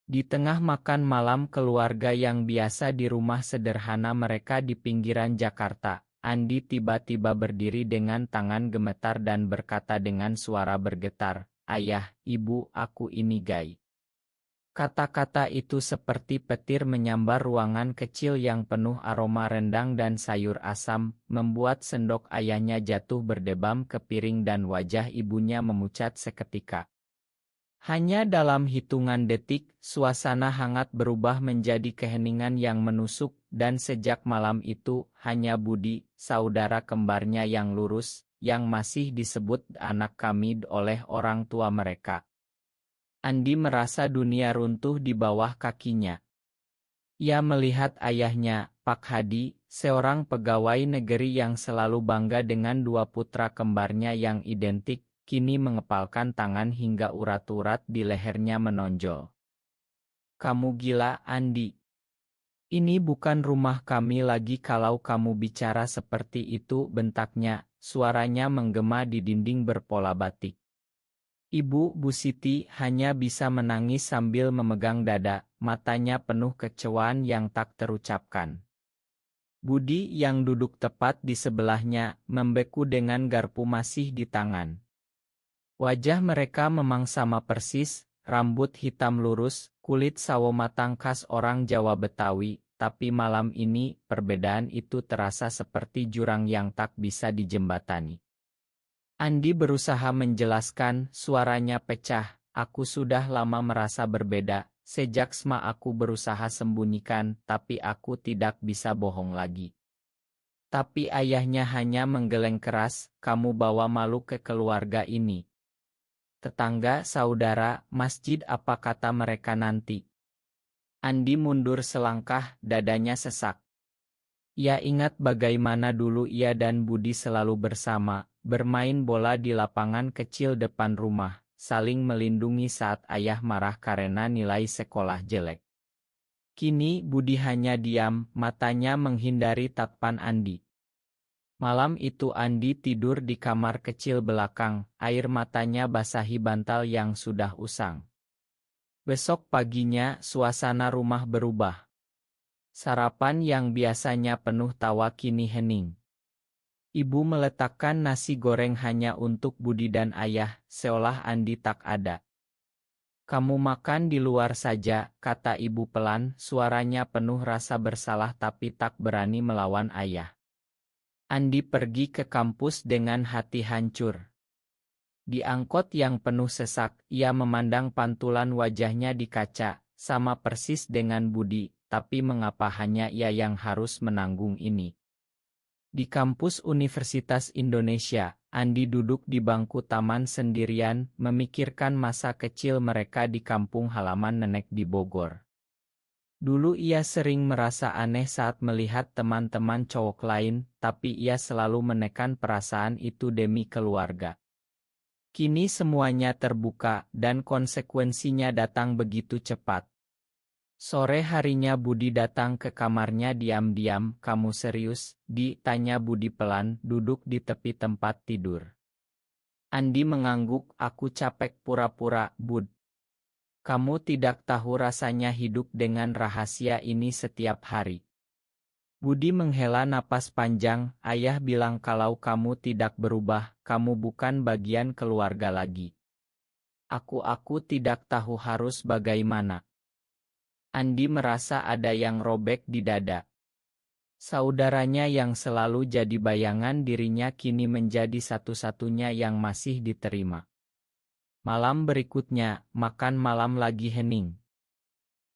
Di tengah makan malam keluarga yang biasa di rumah sederhana mereka di pinggiran Jakarta, Andi tiba-tiba berdiri dengan tangan gemetar dan berkata dengan suara bergetar, "Ayah, Ibu, aku ini Gai." Kata-kata itu seperti petir menyambar ruangan kecil yang penuh aroma rendang dan sayur asam, membuat sendok ayahnya jatuh berdebam ke piring dan wajah ibunya memucat seketika. Hanya dalam hitungan detik, suasana hangat berubah menjadi keheningan yang menusuk, dan sejak malam itu, hanya Budi, saudara kembarnya yang lurus, yang masih disebut anak kami oleh orang tua mereka. Andi merasa dunia runtuh di bawah kakinya. Ia melihat ayahnya, Pak Hadi, seorang pegawai negeri yang selalu bangga dengan dua putra kembarnya yang identik, kini mengepalkan tangan hingga urat-urat di lehernya menonjol. "Kamu gila, Andi. Ini bukan rumah kami lagi kalau kamu bicara seperti itu," bentaknya, suaranya menggema di dinding berpola batik. Ibu Bu Siti hanya bisa menangis sambil memegang dada, matanya penuh kecewaan yang tak terucapkan. Budi yang duduk tepat di sebelahnya, membeku dengan garpu masih di tangan. Wajah mereka memang sama persis, rambut hitam lurus, kulit sawo matang khas orang Jawa Betawi, tapi malam ini, perbedaan itu terasa seperti jurang yang tak bisa dijembatani. Andi berusaha menjelaskan, suaranya pecah, "Aku sudah lama merasa berbeda, sejak SMA aku berusaha sembunyikan, tapi aku tidak bisa bohong lagi." Tapi ayahnya hanya menggeleng keras, "Kamu bawa malu ke keluarga ini. Tetangga, saudara, masjid, apa kata mereka nanti?" Andi mundur selangkah, dadanya sesak. Ia ingat bagaimana dulu ia dan Budi selalu bersama, bermain bola di lapangan kecil depan rumah, saling melindungi saat ayah marah karena nilai sekolah jelek. Kini Budi hanya diam, matanya menghindari tatapan Andi. Malam itu Andi tidur di kamar kecil belakang, air matanya basahi bantal yang sudah usang. Besok paginya, suasana rumah berubah. Sarapan yang biasanya penuh tawa kini hening. Ibu meletakkan nasi goreng hanya untuk Budi dan ayah, seolah Andi tak ada. "Kamu makan di luar saja," kata ibu pelan, suaranya penuh rasa bersalah tapi tak berani melawan ayah. Andi pergi ke kampus dengan hati hancur. Di angkot yang penuh sesak, ia memandang pantulan wajahnya di kaca, sama persis dengan Budi, tapi mengapa hanya ia yang harus menanggung ini? Di kampus Universitas Indonesia, Andi duduk di bangku taman sendirian, memikirkan masa kecil mereka di kampung halaman nenek di Bogor. Dulu ia sering merasa aneh saat melihat teman-teman cowok lain, tapi ia selalu menekan perasaan itu demi keluarga. Kini semuanya terbuka, dan konsekuensinya datang begitu cepat. Sore harinya Budi datang ke kamarnya diam-diam. "Kamu serius?" ditanya Budi pelan, duduk di tepi tempat tidur. Andi mengangguk, "Aku capek pura-pura, Bud. Kamu tidak tahu rasanya hidup dengan rahasia ini setiap hari." Budi menghela napas panjang, "Ayah bilang kalau kamu tidak berubah, kamu bukan bagian keluarga lagi. Aku tidak tahu harus bagaimana." Andi merasa ada yang robek di dada. Saudaranya yang selalu jadi bayangan dirinya kini menjadi satu-satunya yang masih diterima. Malam berikutnya, makan malam lagi hening.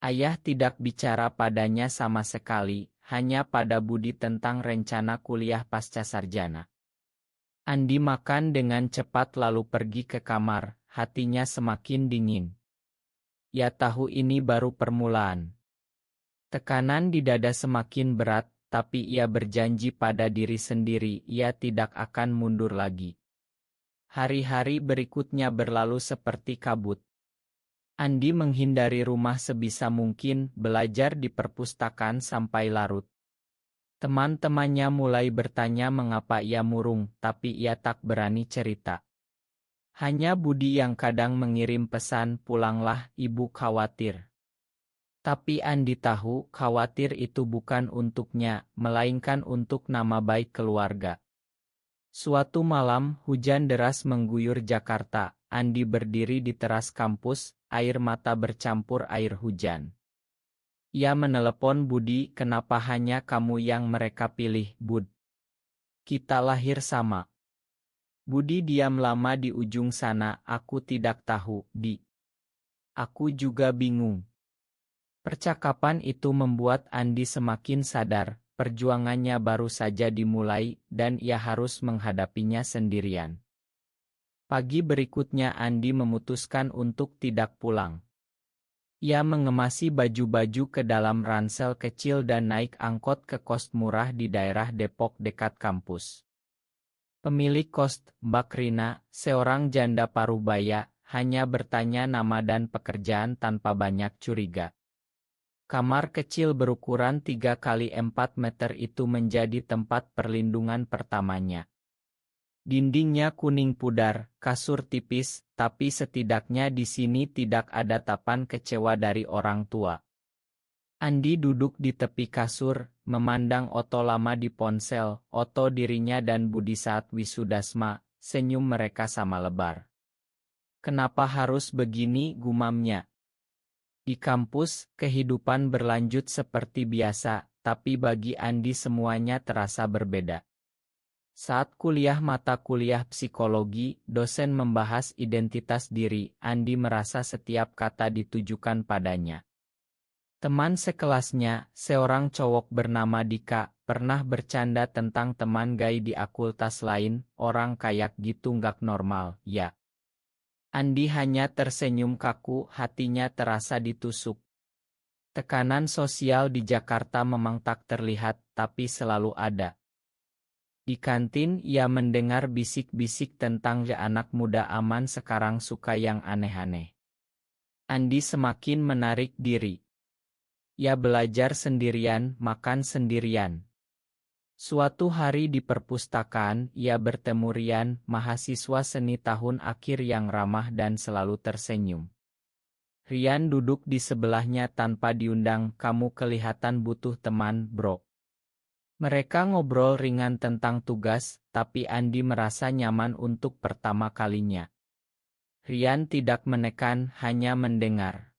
Ayah tidak bicara padanya sama sekali, hanya pada Budi tentang rencana kuliah pasca sarjana. Andi makan dengan cepat lalu pergi ke kamar, hatinya semakin dingin. Ia tahu ini baru permulaan. Tekanan di dada semakin berat, tapi ia berjanji pada diri sendiri ia tidak akan mundur lagi. Hari-hari berikutnya berlalu seperti kabut. Andi menghindari rumah sebisa mungkin, belajar di perpustakaan sampai larut. Teman-temannya mulai bertanya mengapa ia murung, tapi ia tak berani cerita. Hanya Budi yang kadang mengirim pesan, "Pulanglah, ibu khawatir." Tapi Andi tahu khawatir itu bukan untuknya, melainkan untuk nama baik keluarga. Suatu malam, hujan deras mengguyur Jakarta. Andi berdiri di teras kampus, air mata bercampur air hujan. Ia menelepon Budi, kenapa hanya kamu yang mereka pilih, Bud? Kita lahir sama. Budi diam lama di ujung sana, aku tidak tahu, Di. Aku juga bingung. Percakapan itu membuat Andi semakin sadar, perjuangannya baru saja dimulai, dan ia harus menghadapinya sendirian. Pagi berikutnya Andi memutuskan untuk tidak pulang. Ia mengemasi baju-baju ke dalam ransel kecil dan naik angkot ke kos murah di daerah Depok dekat kampus. Pemilik kos, Mbak Rina, seorang janda parubaya, hanya bertanya nama dan pekerjaan tanpa banyak curiga. Kamar kecil berukuran 3 kali 4 meter itu menjadi tempat perlindungan pertamanya. Dindingnya kuning pudar, kasur tipis, tapi setidaknya di sini tidak ada tapan kecewa dari orang tua. Andi duduk di tepi kasur, memandang Oto lama di ponsel, Oto dirinya dan Budi saat wisudasma, senyum mereka sama lebar. Kenapa harus begini, gumamnya? Di kampus, kehidupan berlanjut seperti biasa, tapi bagi Andi semuanya terasa berbeda. Saat kuliah mata kuliah psikologi, dosen membahas identitas diri, Andi merasa setiap kata ditujukan padanya. Teman sekelasnya, seorang cowok bernama Dika, pernah bercanda tentang teman gay di akultas lain, orang kayak gitu nggak normal, ya. Andi hanya tersenyum kaku, hatinya terasa ditusuk. Tekanan sosial di Jakarta memang tak terlihat, tapi selalu ada. Di kantin, ia mendengar bisik-bisik tentang anak muda aman sekarang suka yang aneh-aneh. Andi semakin menarik diri. Ia belajar sendirian, makan sendirian. Suatu hari di perpustakaan, ia bertemu Rian, mahasiswa seni tahun akhir yang ramah dan selalu tersenyum. Rian duduk di sebelahnya tanpa diundang, kamu kelihatan butuh teman, bro. Mereka ngobrol ringan tentang tugas, tapi Andi merasa nyaman untuk pertama kalinya. Rian tidak menekan, hanya mendengar.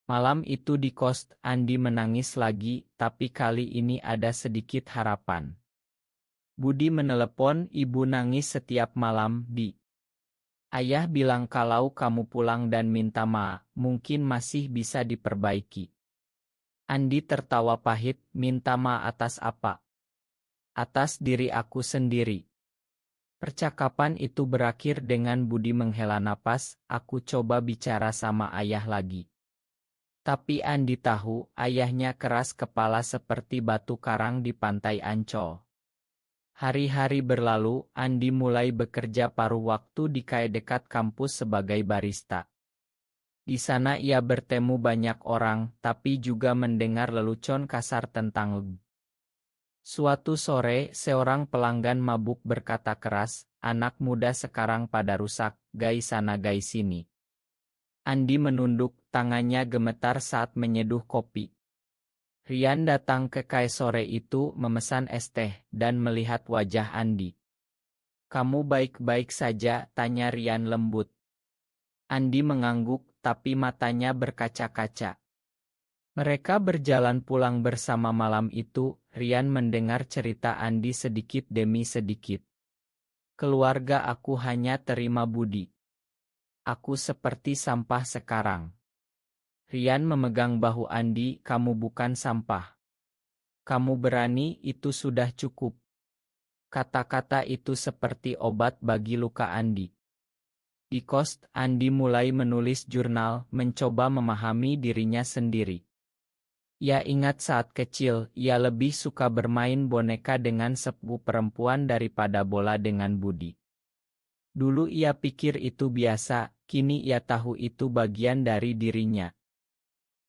Malam itu di kos, Andi menangis lagi, tapi kali ini ada sedikit harapan. Budi menelepon, ibu nangis setiap malam, Di. Ayah bilang kalau kamu pulang dan minta maaf, mungkin masih bisa diperbaiki. Andi tertawa pahit, minta maaf atas apa? Atas diri aku sendiri. Percakapan itu berakhir dengan Budi menghela napas, aku coba bicara sama ayah lagi. Tapi Andi tahu, ayahnya keras kepala seperti batu karang di pantai Ancol. Hari-hari berlalu, Andi mulai bekerja paruh waktu di kai dekat kampus sebagai barista. Di sana ia bertemu banyak orang, tapi juga mendengar lelucon kasar tentang Suatu sore, seorang pelanggan mabuk berkata keras, anak muda sekarang pada rusak, gay sana gay sini. Andi menunduk, tangannya gemetar saat menyeduh kopi. Rian datang ke kai sore itu memesan es teh, dan melihat wajah Andi. Kamu baik-baik saja, tanya Rian lembut. Andi mengangguk, tapi matanya berkaca-kaca. Mereka berjalan pulang bersama malam itu, Rian mendengar cerita Andi sedikit demi sedikit. Keluarga aku hanya terima Budi. Aku seperti sampah sekarang. Rian memegang bahu Andi, kamu bukan sampah. Kamu berani, itu sudah cukup. Kata-kata itu seperti obat bagi luka Andi. Di kos, Andi mulai menulis jurnal, mencoba memahami dirinya sendiri. Ia ingat saat kecil, ia lebih suka bermain boneka dengan sepupu perempuan daripada bola dengan Budi. Dulu ia pikir itu biasa, kini ia tahu itu bagian dari dirinya.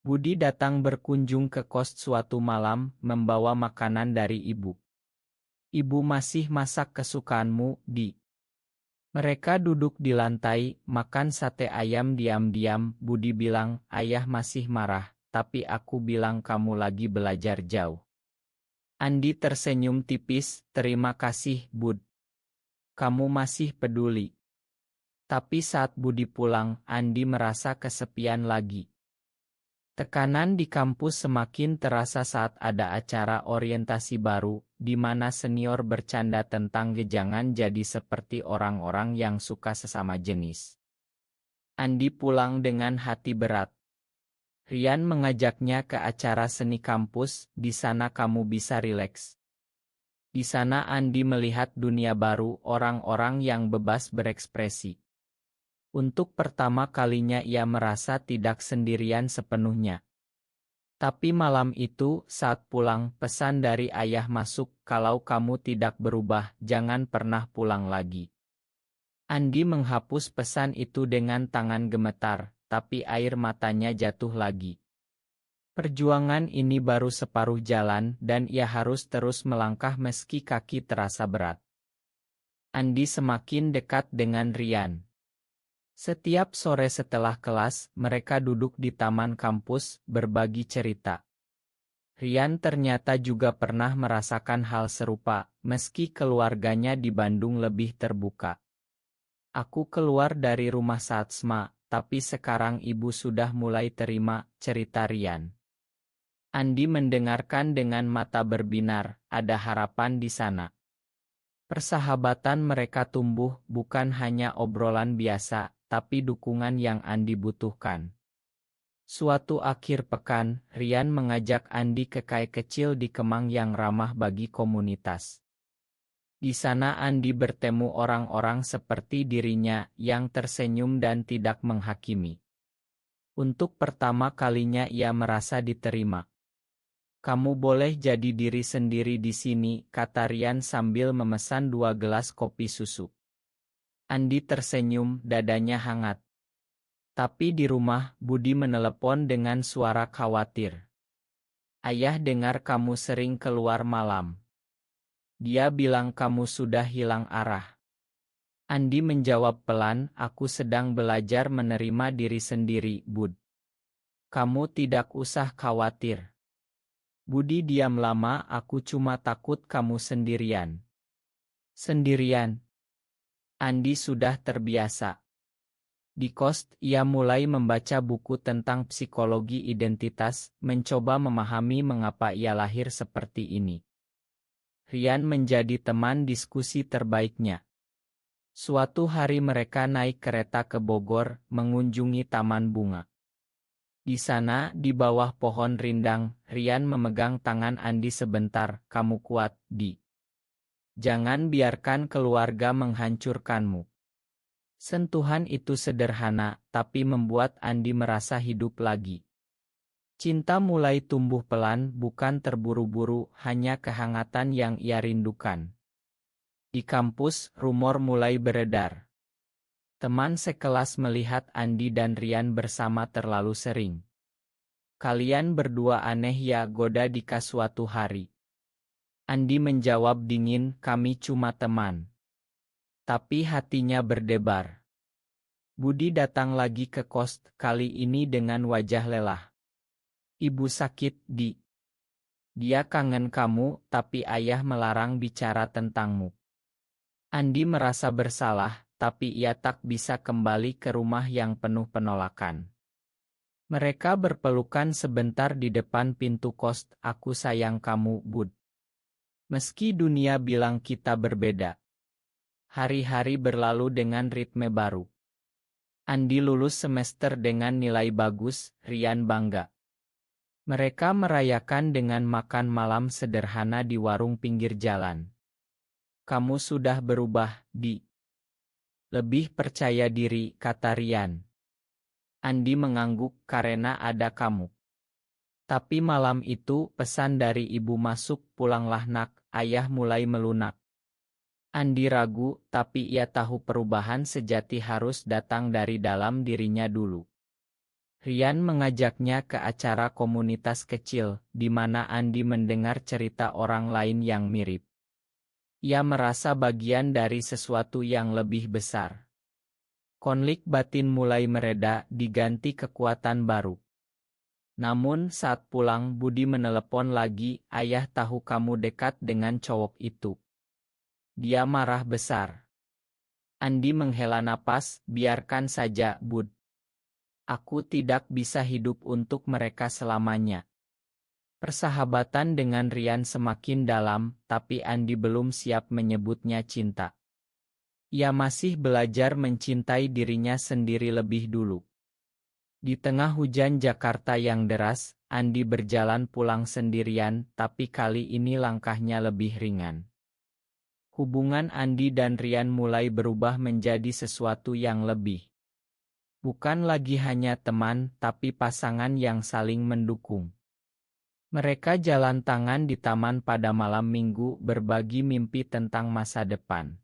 Budi datang berkunjung ke kos suatu malam, membawa makanan dari ibu. Ibu masih masak kesukaanmu, Di. Mereka duduk di lantai, makan sate ayam diam-diam, Budi bilang, ayah masih marah. tapi aku bilang kamu lagi belajar jauh. Andi tersenyum tipis, terima kasih, Bud. Kamu masih peduli. Tapi saat Budi pulang, Andi merasa kesepian lagi. Tekanan di kampus semakin terasa saat ada acara orientasi baru, di mana senior bercanda tentang jangan jadi seperti orang-orang yang suka sesama jenis. Andi pulang dengan hati berat. Rian mengajaknya ke acara seni kampus, di sana kamu bisa rileks. Di sana Andi melihat dunia baru, orang-orang yang bebas berekspresi. Untuk pertama kalinya ia merasa tidak sendirian sepenuhnya. Tapi malam itu, saat pulang, pesan dari ayah masuk, kalau kamu tidak berubah, jangan pernah pulang lagi. Andi menghapus pesan itu dengan tangan gemetar, tapi air matanya jatuh lagi. Perjuangan ini baru separuh jalan dan ia harus terus melangkah meski kaki terasa berat. Andi semakin dekat dengan Rian. Setiap sore setelah kelas, mereka duduk di taman kampus, berbagi cerita. Rian ternyata juga pernah merasakan hal serupa, meski keluarganya di Bandung lebih terbuka. Aku keluar dari rumah Satsma, tapi sekarang ibu sudah mulai terima, cerita Rian. Andi mendengarkan dengan mata berbinar, ada harapan di sana. Persahabatan mereka tumbuh, bukan hanya obrolan biasa, tapi dukungan yang Andi butuhkan. Suatu akhir pekan, Rian mengajak Andi ke kai kecil di Kemang yang ramah bagi komunitas. Di sana Andi bertemu orang-orang seperti dirinya yang tersenyum dan tidak menghakimi. Untuk pertama kalinya ia merasa diterima. Kamu boleh jadi diri sendiri di sini, kata Rian sambil memesan 2 gelas kopi susu. Andi tersenyum, dadanya hangat. Tapi di rumah, Budi menelepon dengan suara khawatir. Ayah dengar kamu sering keluar malam. Dia bilang kamu sudah hilang arah. Andi menjawab pelan, aku sedang belajar menerima diri sendiri, Bud. Kamu tidak usah khawatir. Budi diam lama, aku cuma takut kamu sendirian. Sendirian? Andi sudah terbiasa. Di kos, ia mulai membaca buku tentang psikologi identitas, mencoba memahami mengapa ia lahir seperti ini. Rian menjadi teman diskusi terbaiknya. Suatu hari mereka naik kereta ke Bogor, mengunjungi taman bunga. Di sana, di bawah pohon rindang, Rian memegang tangan Andi sebentar, kamu kuat, Di. Jangan biarkan keluarga menghancurkanmu. Sentuhan itu sederhana, tapi membuat Andi merasa hidup lagi. Cinta mulai tumbuh pelan, bukan terburu-buru, hanya kehangatan yang ia rindukan. Di kampus, rumor mulai beredar. Teman sekelas melihat Andi dan Rian bersama terlalu sering. Kalian berdua aneh ya, goda Dika suatu hari. Andi menjawab dingin, kami cuma teman. Tapi hatinya berdebar. Budi datang lagi ke kos, kali ini dengan wajah lelah. Ibu sakit, Di. Dia kangen kamu, tapi ayah melarang bicara tentangmu. Andi merasa bersalah, tapi ia tak bisa kembali ke rumah yang penuh penolakan. Mereka berpelukan sebentar di depan pintu kos, aku sayang kamu, Bud. Meski dunia bilang kita berbeda. Hari-hari berlalu dengan ritme baru. Andi lulus semester dengan nilai bagus, Rian bangga. Mereka merayakan dengan makan malam sederhana di warung pinggir jalan. Kamu sudah berubah, Di. Lebih percaya diri, kata Rian. Andi mengangguk karena ada kamu. Tapi malam itu, pesan dari ibu masuk, pulanglah nak, ayah mulai melunak. Andi ragu, tapi ia tahu perubahan sejati harus datang dari dalam dirinya dulu. Rian mengajaknya ke acara komunitas kecil, di mana Andi mendengar cerita orang lain yang mirip. Ia merasa bagian dari sesuatu yang lebih besar. Konflik batin mulai mereda, diganti kekuatan baru. Namun saat pulang Budi menelepon lagi, ayah tahu kamu dekat dengan cowok itu. Dia marah besar. Andi menghela napas, biarkan saja, Bud. Aku tidak bisa hidup untuk mereka selamanya. Persahabatan dengan Rian semakin dalam, tapi Andi belum siap menyebutnya cinta. Ia masih belajar mencintai dirinya sendiri lebih dulu. Di tengah hujan Jakarta yang deras, Andi berjalan pulang sendirian, tapi kali ini langkahnya lebih ringan. Hubungan Andi dan Rian mulai berubah menjadi sesuatu yang lebih. Bukan lagi hanya teman, tapi pasangan yang saling mendukung. Mereka jalan tangan di taman pada malam minggu, berbagi mimpi tentang masa depan.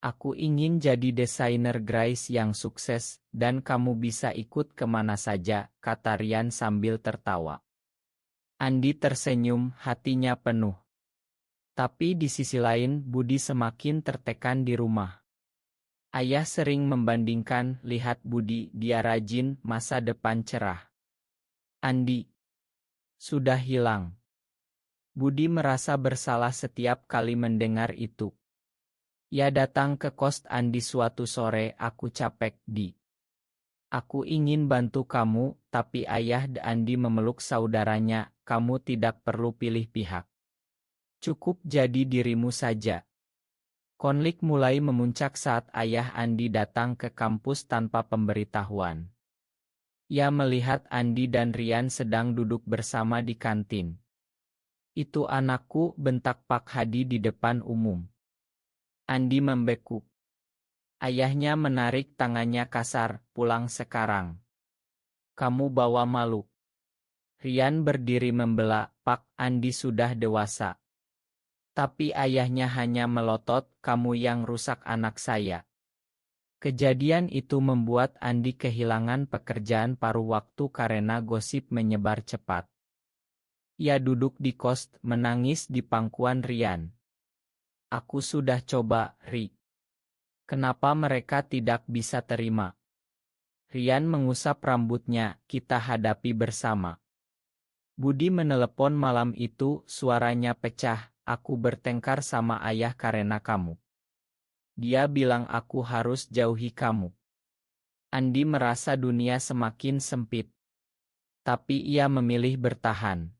Aku ingin jadi desainer grafis yang sukses, dan kamu bisa ikut kemana saja, kata Rian sambil tertawa. Andi tersenyum, hatinya penuh. Tapi di sisi lain, Budi semakin tertekan di rumah. Ayah sering membandingkan, lihat Budi, dia rajin, masa depan cerah. Andi sudah hilang. Budi merasa bersalah setiap kali mendengar itu. Ia datang ke kos Andi suatu sore, aku capek, Di. Aku ingin bantu kamu, tapi ayah Andi memeluk saudaranya, kamu tidak perlu pilih pihak. Cukup jadi dirimu saja. Konflik mulai memuncak saat ayah Andi datang ke kampus tanpa pemberitahuan. Ia melihat Andi dan Rian sedang duduk bersama di kantin. Itu anakku, bentak Pak Hadi di depan umum. Andi membekuk. Ayahnya menarik tangannya kasar, pulang sekarang. Kamu bawa malu. Rian berdiri membela, Pak Andi sudah dewasa. Tapi ayahnya hanya melotot, kamu yang rusak anak saya. Kejadian itu membuat Andi kehilangan pekerjaan paruh waktu karena gosip menyebar cepat. Ia duduk di kos, menangis di pangkuan Rian. Aku sudah coba, Ri. Kenapa mereka tidak bisa terima? Rian mengusap rambutnya, kita hadapi bersama. Budi menelepon malam itu, suaranya pecah, aku bertengkar sama ayah karena kamu. Dia bilang aku harus jauhi kamu. Andi merasa dunia semakin sempit. Tapi ia memilih bertahan.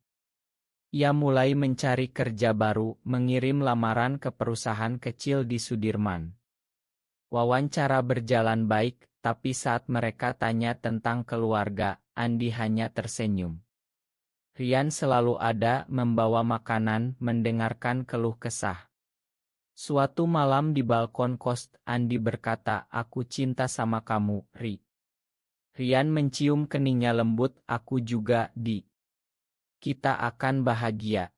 Ia mulai mencari kerja baru, mengirim lamaran ke perusahaan kecil di Sudirman. Wawancara berjalan baik, tapi saat mereka tanya tentang keluarga, Andi hanya tersenyum. Rian selalu ada, membawa makanan, mendengarkan keluh kesah. Suatu malam di balkon kos, Andi berkata, aku cinta sama kamu, Ri. Rian mencium keningnya lembut, aku juga, Di. Kita akan bahagia.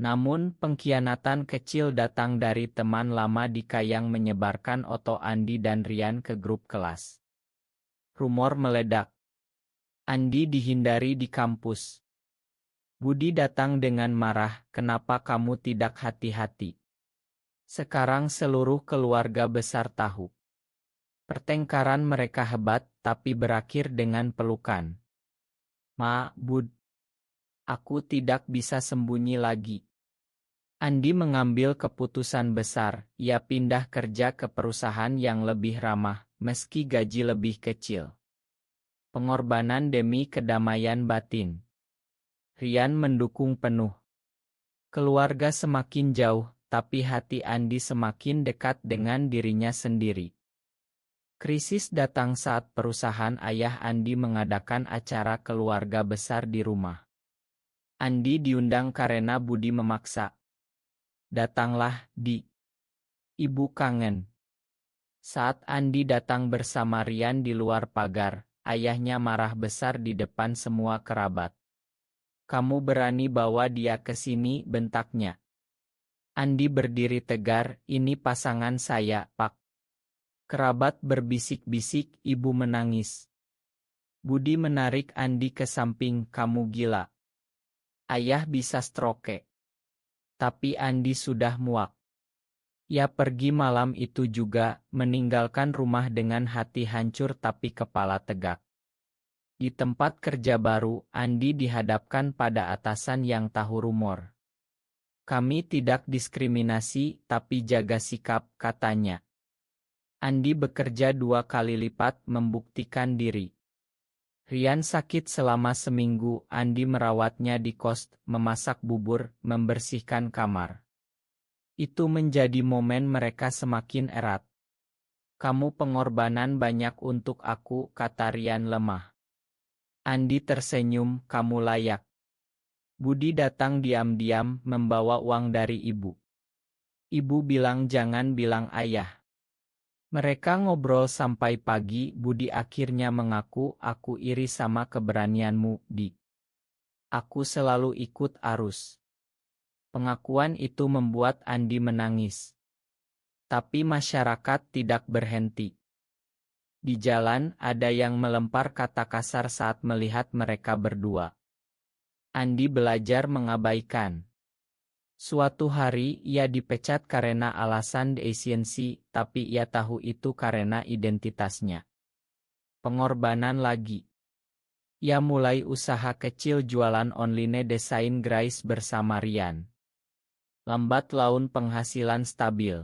Namun, pengkhianatan kecil datang dari teman lama Dika yang menyebarkan foto Andi dan Rian ke grup kelas. Rumor meledak. Andi dihindari di kampus. Budi datang dengan marah, kenapa kamu tidak hati-hati? Sekarang seluruh keluarga besar tahu. Pertengkaran mereka hebat, tapi berakhir dengan pelukan. Ma, Bud. Aku tidak bisa sembunyi lagi. Andi mengambil keputusan besar, ia pindah kerja ke perusahaan yang lebih ramah, meski gaji lebih kecil. Pengorbanan demi kedamaian batin. Rian mendukung penuh. Keluarga semakin jauh, tapi hati Andi semakin dekat dengan dirinya sendiri. Krisis datang saat perusahaan ayah Andi mengadakan acara keluarga besar di rumah. Andi diundang karena Budi memaksa. Datanglah, Di. Ibu kangen. Saat Andi datang bersama Rian di luar pagar, ayahnya marah besar di depan semua kerabat. Kamu berani bawa dia ke sini, bentaknya. Andi berdiri tegar, ini pasangan saya, Pak. Kerabat berbisik-bisik, ibu menangis. Budi menarik Andi ke samping, kamu gila. Ayah bisa stroke. Tapi Andi sudah muak. Ia pergi malam itu juga, meninggalkan rumah dengan hati hancur tapi kepala tegak. Di tempat kerja baru, Andi dihadapkan pada atasan yang tahu rumor. Kami tidak diskriminasi, tapi jaga sikap, katanya. Andi bekerja 2 kali lipat membuktikan diri. Rian sakit selama seminggu, Andi merawatnya di kos, memasak bubur, membersihkan kamar. Itu menjadi momen mereka semakin erat. Kamu pengorbanan banyak untuk aku, kata Rian lemah. Andi tersenyum, kamu layak. Budi datang diam-diam membawa uang dari ibu. Ibu bilang jangan bilang ayah. Mereka ngobrol sampai pagi, Budi akhirnya mengaku, aku iri sama keberanianmu, Di. Aku selalu ikut arus. Pengakuan itu membuat Andi menangis. Tapi masyarakat tidak berhenti. Di jalan, ada yang melempar kata kasar saat melihat mereka berdua. Andi belajar mengabaikan. Suatu hari, ia dipecat karena alasan desensi, tapi ia tahu itu karena identitasnya. Pengorbanan lagi. Ia mulai usaha kecil jualan online desain grafis bersama Rian. Lambat laun penghasilan stabil.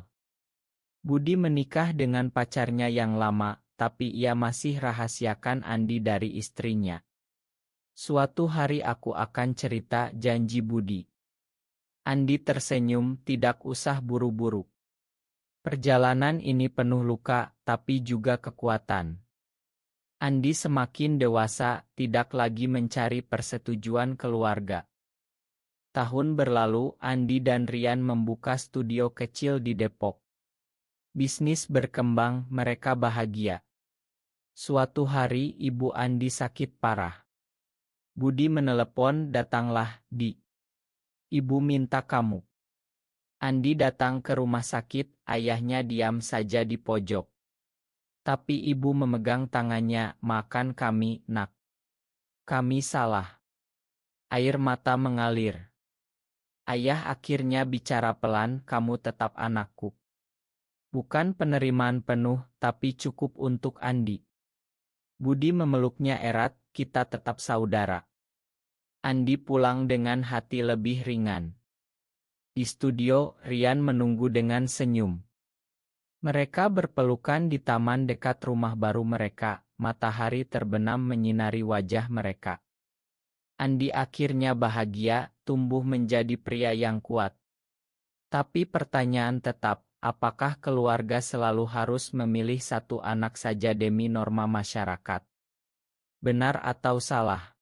Budi menikah dengan pacarnya yang lama, tapi ia masih rahasiakan Andi dari istrinya. Suatu hari aku akan cerita, janji Budi. Andi tersenyum, tidak usah buru-buru. Perjalanan ini penuh luka, tapi juga kekuatan. Andi semakin dewasa, tidak lagi mencari persetujuan keluarga. Tahun berlalu, Andi dan Rian membuka studio kecil di Depok. Bisnis berkembang, mereka bahagia. Suatu hari, ibu Andi sakit parah. Budi menelepon, datanglah, Di. Ibu minta kamu. Andi datang ke rumah sakit, ayahnya diam saja di pojok. Tapi ibu memegang tangannya, makan kami, nak. Kami salah. Air mata mengalir. Ayah akhirnya bicara pelan, kamu tetap anakku. Bukan penerimaan penuh, tapi cukup untuk Andi. Budi memeluknya erat, kita tetap saudara. Andi pulang dengan hati lebih ringan. Di studio, Rian menunggu dengan senyum. Mereka berpelukan di taman dekat rumah baru mereka, matahari terbenam menyinari wajah mereka. Andi akhirnya bahagia, tumbuh menjadi pria yang kuat. Tapi pertanyaan tetap, apakah keluarga selalu harus memilih satu anak saja demi norma masyarakat? Benar atau salah?